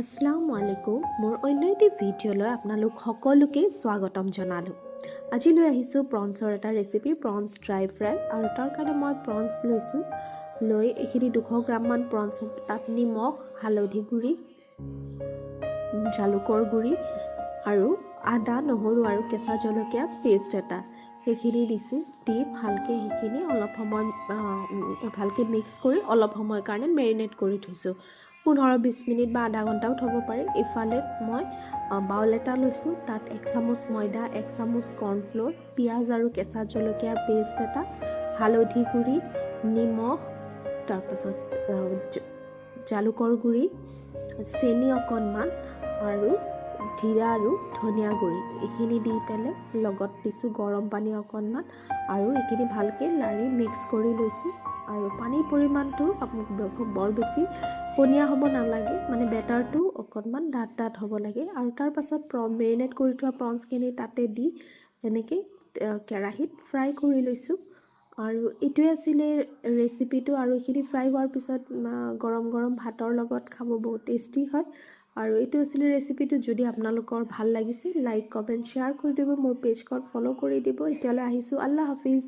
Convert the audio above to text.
আসসালামু আলাইকুম মোৰ অন্য এটি ভিডিঅ'লৈ আপোনালোক সকলোকে স্বাগতম জনালোঁ। আজি লৈ আহিছোঁ প্ৰনছৰ এটা ৰেচিপি, প্ৰনছ ড্ৰাই ফ্ৰাই। আৰু তাৰ কাৰণে মই প্ৰনছ লৈছোঁ। এইখিনি 200 গ্ৰামমান প্ৰনছ, তাত নিমখ, হালধি গুড়ি, জালুকৰ গুড়ি আৰু আদা, নহৰু আৰু কেঁচা জলকীয়া পেষ্ট এটা সেইখিনি দিছোঁ। দি ভালকৈ সেইখিনি অলপ সময় ভালকৈ মিক্স কৰি অলপ সময়ৰ কাৰণে মেৰিনেট কৰি থৈছোঁ। 15-20 মিনিট বা আধা ঘণ্টাও থ'ব পাৰি। ইফালে মই বাউল এটা লৈছোঁ, তাত 1 চামুচ ময়দা, 1 চামুচ কৰ্ণফ্ল'ৰ, পিঁয়াজ আৰু কেঁচা জলকীয়াৰ পেষ্ট এটা, হালধি গুড়ি, নিমখ, তাৰপাছত জালুকৰ গুড়ি, চেনি অকণমান আৰু জিৰা আৰু ধনিয়া গুড়ি, এইখিনি দি পেলাই লগত দিছোঁ গৰম পানী অকণমান আৰু এইখিনি ভালকৈ লাৰি মিক্স কৰি লৈছোঁ। আৰু পানীৰ পৰিমাণটো বৰ বেছি পনীয়া হ'ব নালাগে, মানে বেটাৰটো অকণমান ডাঠ হ'ব লাগে। আৰু তাৰ পাছত মেৰিনেট কৰি থোৱা প্ৰনছখিনি তাতে দি এনেকৈ কেৰাহীত ফ্ৰাই কৰি লৈছোঁ। আৰু এইটোৱে আছিলে ৰেচিপিটো। আৰু এইখিনি ফ্ৰাই হোৱাৰ পিছত গৰম গৰম ভাতৰ লগত খাব বহুত টেষ্টি হয়। আৰু এইটো আছিলে ৰেচিপিটো। যদি আপোনালোকৰ ভাল লাগিছে, লাইক, কমেণ্ট, শ্বেয়াৰ কৰি দিব। মোৰ পেজখন ফ'ল' কৰি দিব। এতিয়ালৈ আহিছোঁ, আল্লাহ হাফিজ।